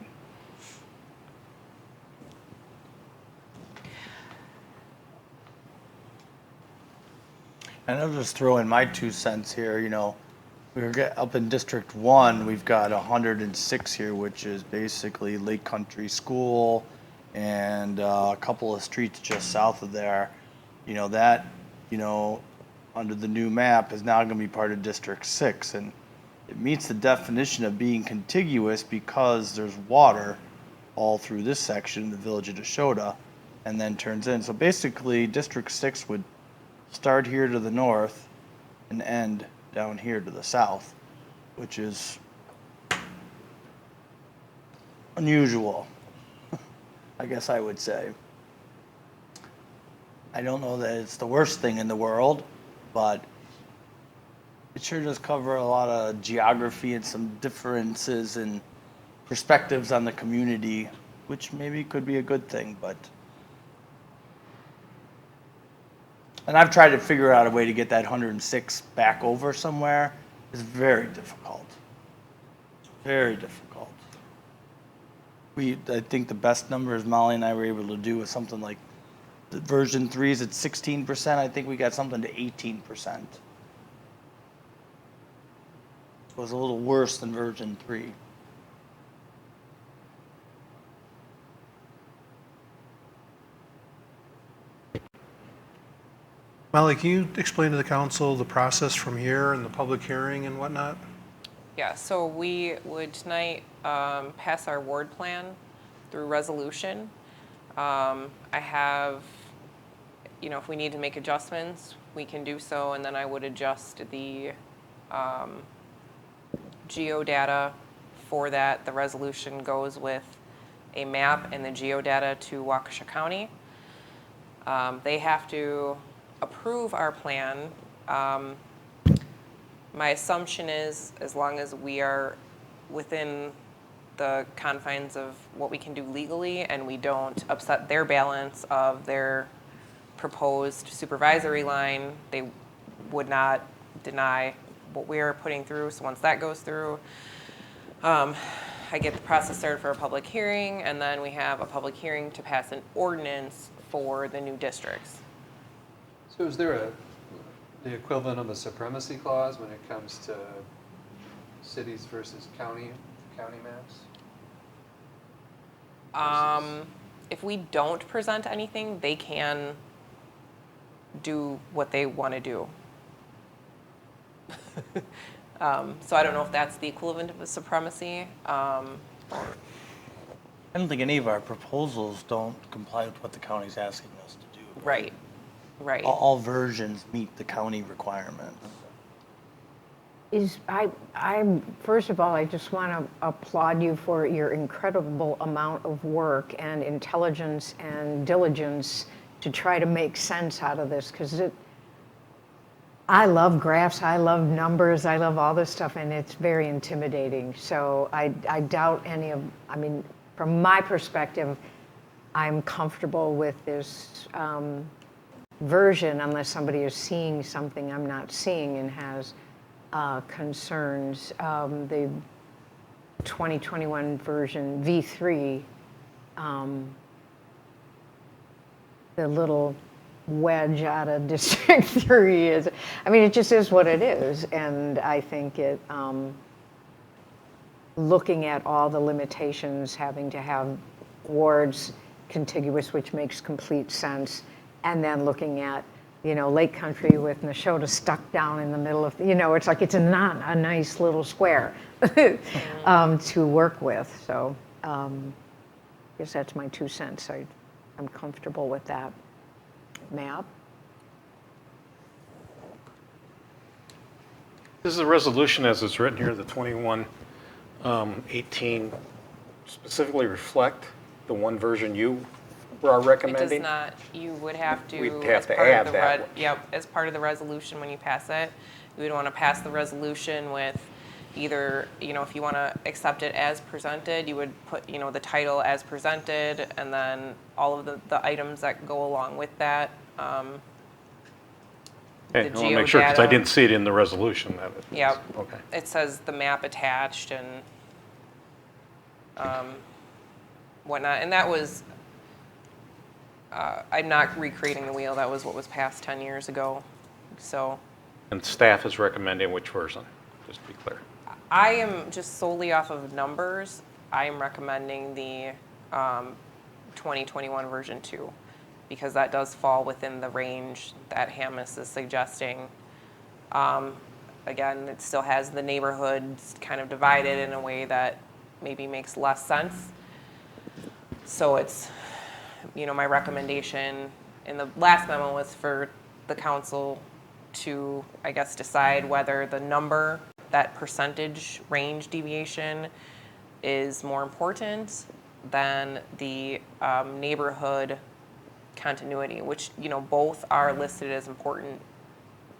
A: And I'll just throw in my 2 cents here, you know, up in District 1, we've got 106 here, which is basically Lake Country School and a couple of streets just south of there. You know, that, you know, under the new map is now going to be part of District 6. And it meets the definition of being contiguous because there's water all through this section, the village of Deshota, and then turns in. So basically, District 6 would start here to the north and end down here to the south, which is unusual, I guess I would say. I don't know that it's the worst thing in the world, but it sure does cover a lot of geography and some differences in perspectives on the community, which maybe could be a good thing, but. And I've tried to figure out a way to get that 106 back over somewhere. It's very difficult. Very difficult. I think the best numbers Molly and I were able to do was something like the version 3 is at 16%. I think we got something to 18%. It was a little worse than version 3.
H: Molly, can you explain to the council the process from here and the public hearing and whatnot?
C: Yeah, so we would tonight pass our ward plan through resolution. I have, you know, if we need to make adjustments, we can do so, and then I would adjust the geodata for that. The resolution goes with a map and the geodata to Waukesha County. They have to approve our plan. My assumption is, as long as we are within the confines of what we can do legally and we don't upset their balance of their proposed supervisory line, they would not deny what we're putting through. So once that goes through, I get the process started for a public hearing, and then we have a public hearing to pass an ordinance for the new districts.
F: So is there the equivalent of a supremacy clause when it comes to cities versus county maps?
C: If we don't present anything, they can do what they want to do. So I don't know if that's the equivalent of a supremacy.
A: I don't think any of our proposals don't comply with what the county's asking us to do.
C: Right, right.
A: All versions meet the county requirements.
D: First of all, I just want to applaud you for your incredible amount of work and intelligence and diligence to try to make sense out of this, because I love graphs, I love numbers, I love all this stuff, and it's very intimidating. So I doubt any of, I mean, from my perspective, I'm comfortable with this version unless somebody is seeing something I'm not seeing and has concerns. The 2021 version, V3, the little wedge out of District 3 is, I mean, it just is what it is. And I think it, looking at all the limitations, having to have wards contiguous, which makes complete sense, and then looking at, you know, Lake Country with Nashotah stuck down in the middle of, you know, it's like it's not a nice little square to work with. So I guess that's my 2 cents. I'm comfortable with that map.
J: This is a resolution as it's written here, the 2118, specifically reflect the one version you are
C: It does
J: recommending?
C: not, you would have to.
J: We'd have
C: as
J: to
C: part of
J: add
C: the
J: that one.
C: Yep, as part of the resolution when you pass it, you would want to pass the resolution with either, you know, if you want to accept it as presented, you would put, you know, the title as presented, and then all of the items that go along with that.
J: Okay,
C: the
J: I want to make sure, because I
C: geodata.
J: didn't see it in the resolution.
C: Yep.
J: Okay.
C: It says the map attached and whatnot, and that was, I'm not recreating the wheel, that was what was passed 10 years ago, so.
J: And staff is recommending which version, just to be clear?
C: I am just solely off of numbers, I am recommending the 2021 version 2, because that does fall within the range that Hamas is suggesting. Again, it still has the neighborhoods kind of divided in a way that maybe makes less sense. So it's, you know, my recommendation in the last memo was for the council to, I guess, decide whether the number, that percentage range deviation is more important than the neighborhood continuity, which, you know, both are listed as important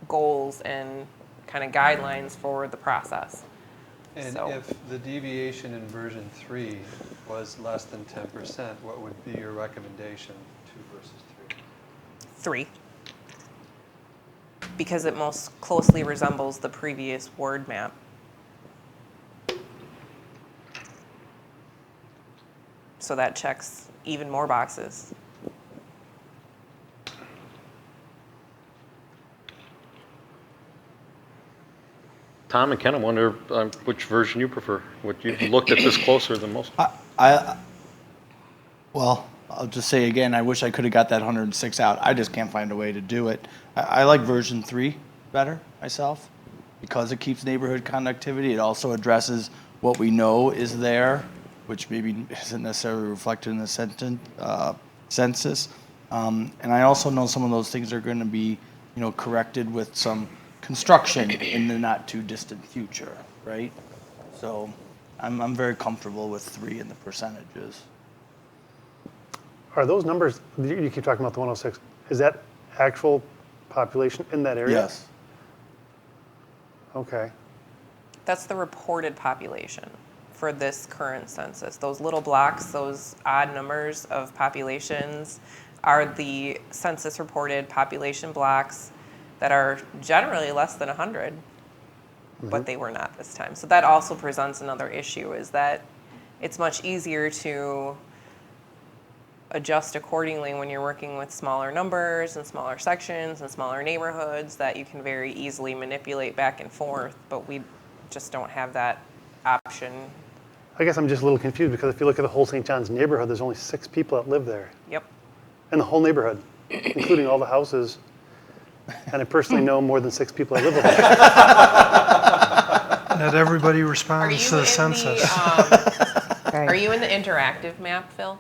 C: goals and kind of guidelines for the process.
F: And
C: So-
F: if the deviation in version 3 was less than 10%, what would be your recommendation, 2 versus 3?
C: 3. Because it most closely resembles the previous word map. So that checks even more boxes.
J: Tom and Ken, I wonder which version you prefer. What you've looked at this closer than most.
A: Well, I'll just say again, I wish I could have got that 106 out. I just can't find a way to do it. I like version 3 better myself because it keeps neighborhood connectivity. It also addresses what we know is there, which maybe isn't necessarily reflected in the census. And I also know some of those things are going to be, you know, corrected with some construction in the not too distant future, right? So I'm very comfortable with 3 in the percentages.
B: Are those numbers, you keep talking about the 106, is that actual population in that area?
A: Yes.
B: Okay.
C: That's the reported population for this current census. Those little blocks, those odd numbers of populations are the census reported population blocks that are generally less than 100, but they were not this time. So that also presents another issue, is that it's much easier to adjust accordingly when you're working with smaller numbers and smaller sections and smaller neighborhoods that you can very easily manipulate back and forth, but we just don't have that option.
B: I guess I'm just a little confused because if you look at the whole St. John's neighborhood, there's only 6 people that live there.
C: Yep.
B: In the whole neighborhood, including all the houses. And I personally know more than 6 people that live over there.
H: Not everybody
C: Are
H: responds
C: you
H: to the
C: in
H: census.
C: Are you in the interactive map, Phil?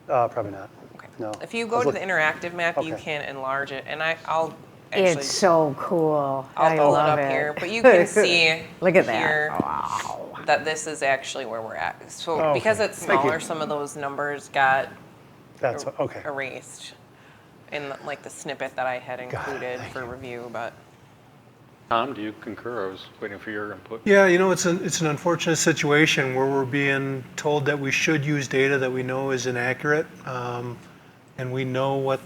B: Probably not.
C: Okay.
B: No.
C: If you
B: I
C: go
B: was
C: to the
B: looking-
C: interactive map, you
B: Okay.
C: can enlarge it, and I'll actually
D: It's so cool.
C: I'll
D: I
C: pull it
D: love
C: up here, but you can see
D: Look at
C: here
D: that. Wow.
C: that this is actually where we're at. So
B: Okay.
C: because it's
B: Thank you.
C: smaller, some of those numbers got
B: That's, okay.
C: erased in like the snippet that I had included for review, but
J: Tom, do you concur? I was waiting for your input.
H: Yeah, it's an unfortunate situation where we're being told that we should use data that we know is inaccurate, and we know what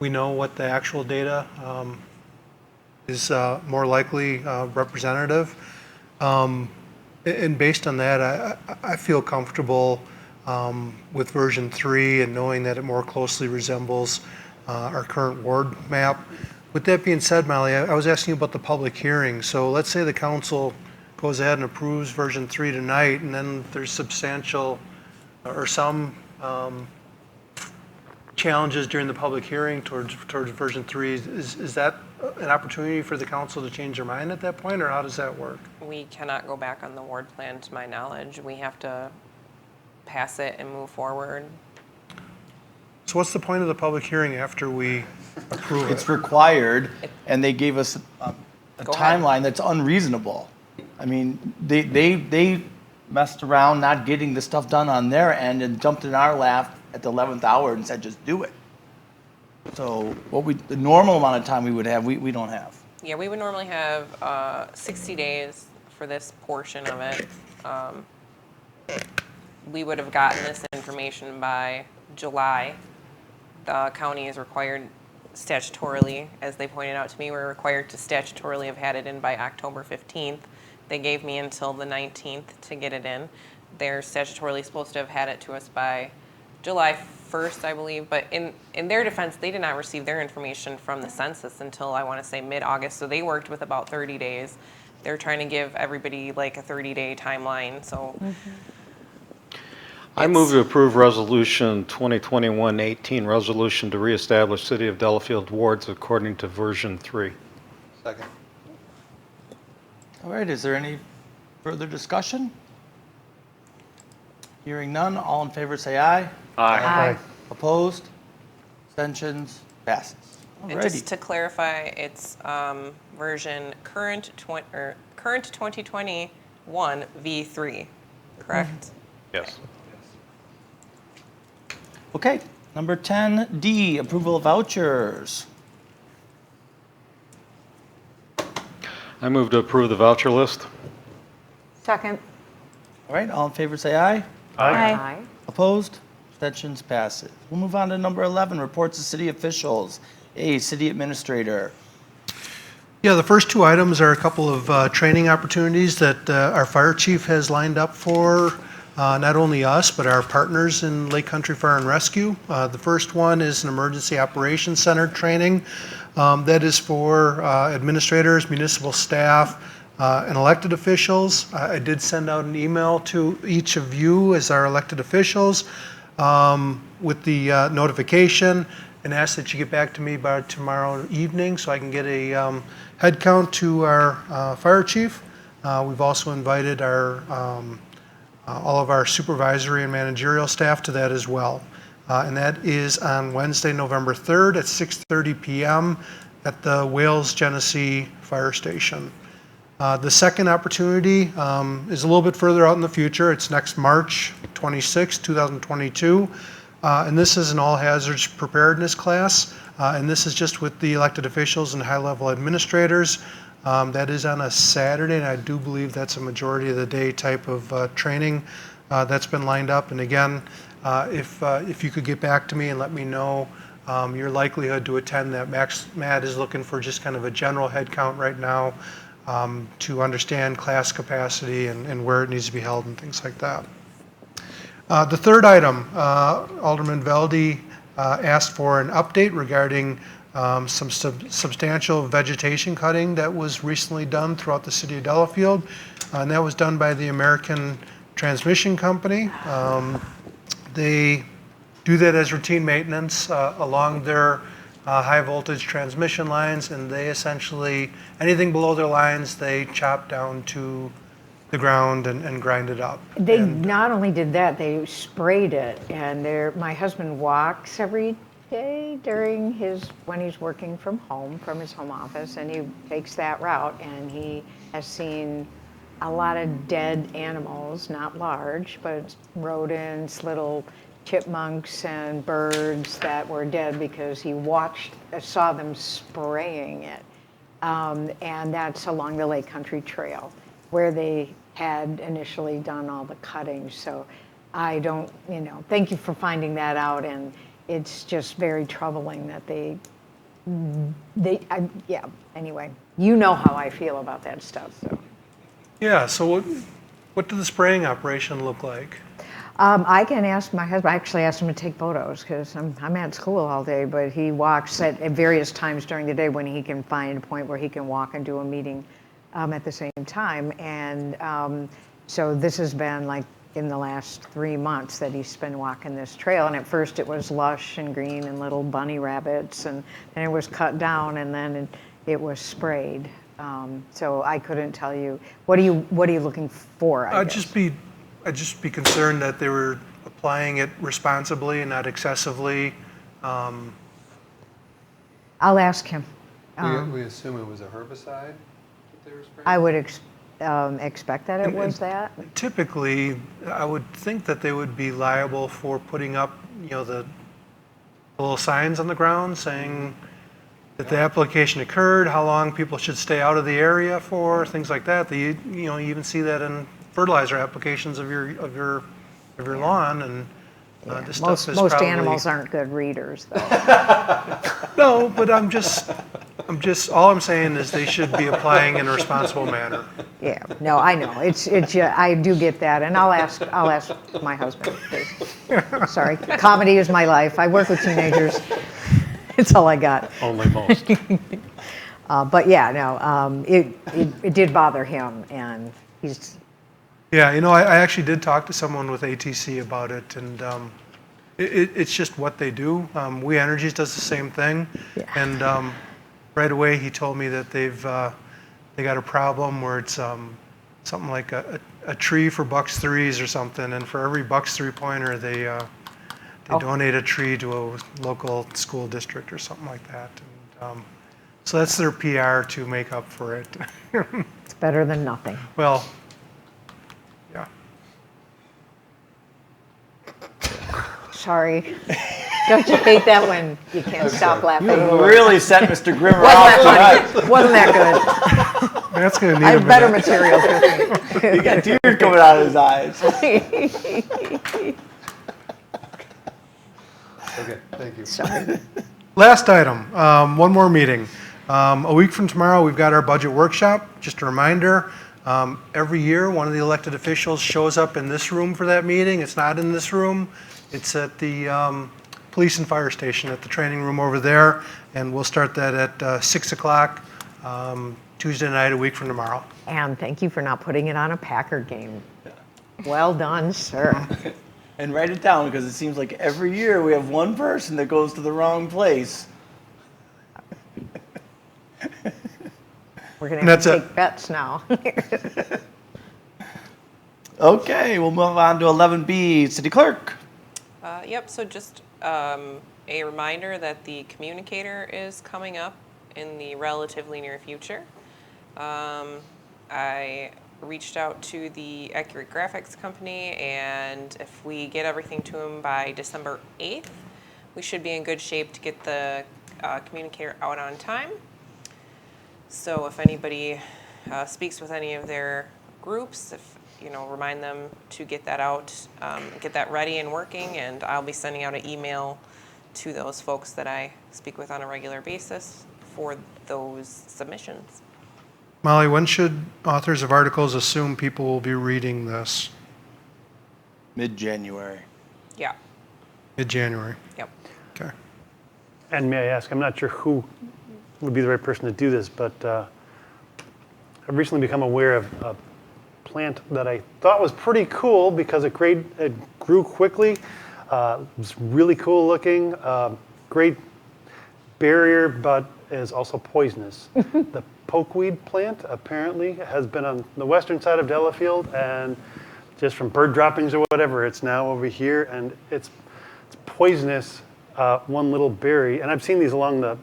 H: the actual data is more likely representative. And based on that, I feel comfortable with version 3 and knowing that it more closely resembles our current ward map. With that being said, Molly, I was asking you about the public hearing. So let's say the council goes ahead and approves version 3 tonight, and then there's substantial or some challenges during the public hearing towards version 3. Is that an opportunity for the council to change their mind at that point, or how does that work?
C: We cannot go back on the ward plan, to my knowledge. We have to pass it and move forward.
H: So what's the point of the public hearing after we approve it?
A: It's required, and they gave us a
C: Go ahead.
A: timeline that's unreasonable. I mean, they messed around not getting the stuff done on their end and jumped in our lap at the 11th hour and said, just do it. So the normal amount of time we would have, we don't have.
C: Yeah, we would normally have 60 days for this portion of it. We would have gotten this information by July. The county is required statutorily, as they pointed out to me, we're required to statutorily have had it in by October 15th. They gave me until the 19th to get it in. They're statutorily supposed to have had it to us by July 1st, I believe, but in their defense, they did not receive their information from the census until, I want to say, mid-August, so they worked with about 30 days. They're trying to give everybody like a 30-day timeline, so.
J: I move to approve Resolution 2021-18, resolution to reestablish City of Delafield wards according to version 3.
F: Second.
A: All right, is there any further discussion? Hearing none, all in favor say aye.
D: Aye.
A: Opposed? Abstentions? Passes. All
C: And
A: righty.
C: just to clarify, it's version current 2021 V3, correct?
J: Yes.
A: Okay, number 10D, approval of vouchers.
J: I move to approve the voucher list.
D: Second.
A: All right, all in favor say aye.
D: Aye.
A: Opposed? Abstentions? Passes. We'll move on to number 11, reports of city officials. A, city administrator.
H: Yeah, the first two items are a couple of training opportunities that our fire chief has lined up for not only us, but our partners in Lake Country Fire and Rescue. The first one is an emergency operations center training that is for administrators, municipal staff, and elected officials. I did send out an email to each of you as our elected officials with the notification and ask that you get back to me by tomorrow evening so I can get a head count to our fire chief. We've also invited our all of our supervisory and managerial staff to that as well. And that is on Wednesday, November 3rd at 6:30 p.m. at the Wales Genesee Fire Station. The second opportunity is a little bit further out in the future. It's next March 26, 2022. And this is an all hazards preparedness class. And this is just with the elected officials and high-level administrators. That is on a Saturday, and I do believe that's a majority of the day type of training that's been lined up. And again, if you could get back to me and let me know your likelihood to attend that. Matt is looking for just kind of a general head count right now to understand class capacity and where it needs to be held and things like that. The third item, Alderman Velde asked for an update regarding some substantial vegetation cutting that was recently done throughout the city of Delafield, and that was done by the American Transmission Company. They do that as routine maintenance along their high voltage transmission lines, and they essentially, anything below their lines, they chop down to the ground and grind it up.
D: They not only did that, they sprayed it, and my husband walks every day when he's working from his home office, and he takes that route, and he has seen a lot of dead animals, not large, but rodents, little chipmunks and birds that were dead because he saw them spraying it. And that's along the Lake Country Trail, where they had initially done all the cutting. So I don't, thank you for finding that out. And it's just very troubling that anyway, you know how I feel about that stuff, so.
H: Yeah, so what did the spraying operation look like?
D: I can ask my husband. I actually asked him to take photos because I'm at school all day, but he walks at various times during the day when he can find a point where he can walk and do a meeting at the same time. And so this has been like in the last 3 months that he's been walking this trail. And at first it was lush and green and little bunny rabbits, and then it was cut down, and then it was sprayed. So I couldn't tell you. What are you looking for?
H: I'd just be concerned that they were applying it responsibly and not excessively.
D: I'll ask him.
F: We assume it was a herbicide that they were spraying?
D: I would expect that it was that.
H: Typically, I would think that they would be liable for putting up, the little signs on the ground saying that the application occurred, how long people should stay out of the area for, things like that. You even see that in fertilizer applications of your lawn, and this stuff is
D: most
H: probably,
D: animals aren't good readers, though.
H: No, but I'm just all I'm saying is they should be applying in a responsible manner.
D: Yeah, no, I know. It's I do get that, and I'll ask my husband. Sorry, comedy is my life. I work with teenagers. It's all I got.
J: Only most.
D: But yeah, no, it did bother him, and he's.
H: Yeah, I actually did talk to someone with ATC about it, and it's just what they do. We Energies does the same thing, and right away he told me that they got a problem where it's something like a tree for Bucks threes or something, and for every Bucks 3-pointer they donate a tree to a local school district or something like that. And, so that's their PR to make up for it.
D: It's better than nothing.
H: Well, yeah.
D: Sorry. Don't you hate that when you can't stop laughing?
A: Really set Mr. Grimmer off tonight.
D: Wasn't that good?
H: That's going to need
D: I
H: a
D: have better
H: minute.
D: material for me.
A: He got tears coming out of his eyes.
F: Okay, thank you.
D: Sorry.
H: Last item, one more meeting. A week from tomorrow, we've got our budget workshop. Just a reminder, every year, one of the elected officials shows up in this room for that meeting. It's not in this room. It's at the police and fire station at the training room over there, and we'll start that at 6 o'clock Tuesday night, a week from tomorrow.
D: And thank you for not putting it on a Packer game. Well done, sir.
A: And write it down, because it seems like every year we have one person that goes to the wrong place.
D: We're going to have to take bets now.
A: Okay, we'll move on to 11B, City Clerk.
C: Yep, so just a reminder that the communicator is coming up in the relatively near future. I reached out to the Accurate Graphics company, and if we get everything to them by December 8th, we should be in good shape to get the communicator out on time. So if anybody speaks with any of their groups, remind them to get that out, get that ready and working, and I'll be sending out an email to those folks that I speak with on a regular basis for those submissions.
H: Molly, when should authors of articles assume people will be reading this?
A: Mid-January.
C: Yeah.
H: Mid-January.
C: Yep.
H: Okay.
B: And may I ask, I'm not sure who would be the right person to do this, but I've recently become aware of a plant that I thought was pretty cool because it grew quickly. It was really cool looking, great barrier, but is also poisonous. The Pokeweed Plant apparently has been on the western side of Delafield, and just from bird droppings or whatever, it's now over here, and it's poisonous, one little berry. And I've seen these along the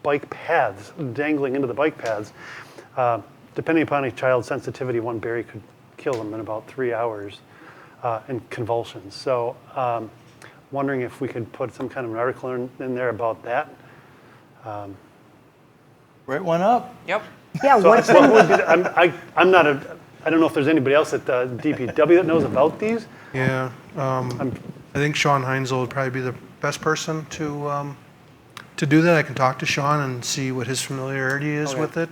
B: bike paths, dangling into the bike paths. Depending upon a child's sensitivity, one berry could kill them in about 3 hours in convulsions. So wondering if we could put some kind of an article in there about that.
A: Right one up.
C: Yep.
D: Yeah,
B: So
D: what's
B: what would be, I'm not I don't know if there's anybody else at DPW that knows about these.
H: Yeah, I think Sean Heinzel would probably be the best person to do that. I can talk to Sean and see what his familiarity is
B: Okay.
H: with it.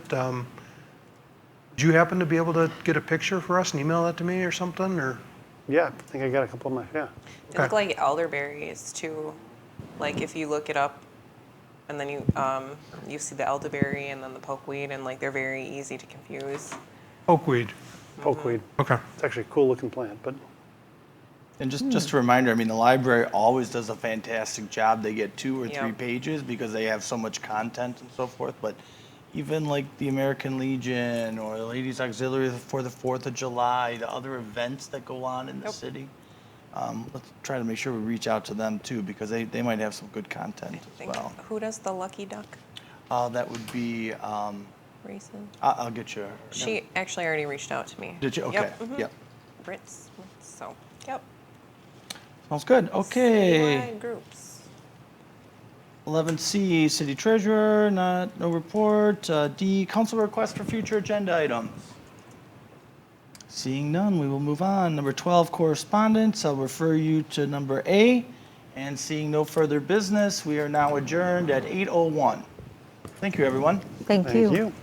H: Do you happen to be able to get a picture for us and email that to me or something, or?
B: Yeah, I think I got a couple of my, yeah.
C: They look like elderberries too. Like if you look it up and then you see the elderberry and then the pokeweed and like they're very easy to confuse.
H: Pokeweed.
B: Pokeweed.
H: Okay.
B: It's actually a cool looking plant, but
A: And just a reminder, I mean, the library always does a fantastic job. They get 2 or 3
C: Yep.
A: pages because they have so much content and so forth. But even like the American Legion or the Ladies Auxiliary for the 4th of July, the other events that go on in the
C: Yep.
A: city, let's try to make sure we reach out to them too because they might have some good content as
C: Think,
A: well.
C: who does the lucky duck
A: That would be,
C: racing?
A: I'll get you.
C: She actually already reached out to me.
A: Did you? Okay.
C: Yep. mhm.
A: Yep.
C: Brits. So, yep.
A: Sounds good. Okay.
C: Citywide groups.
A: 11C, City Treasurer, no report. D, Council request for future agenda items. Seeing none, we will move on. Number 12, correspondence. I'll refer you to number A. And seeing no further business, we are now adjourned at 8:01. Thank you, everyone.
D: Thank you.
B: thank you.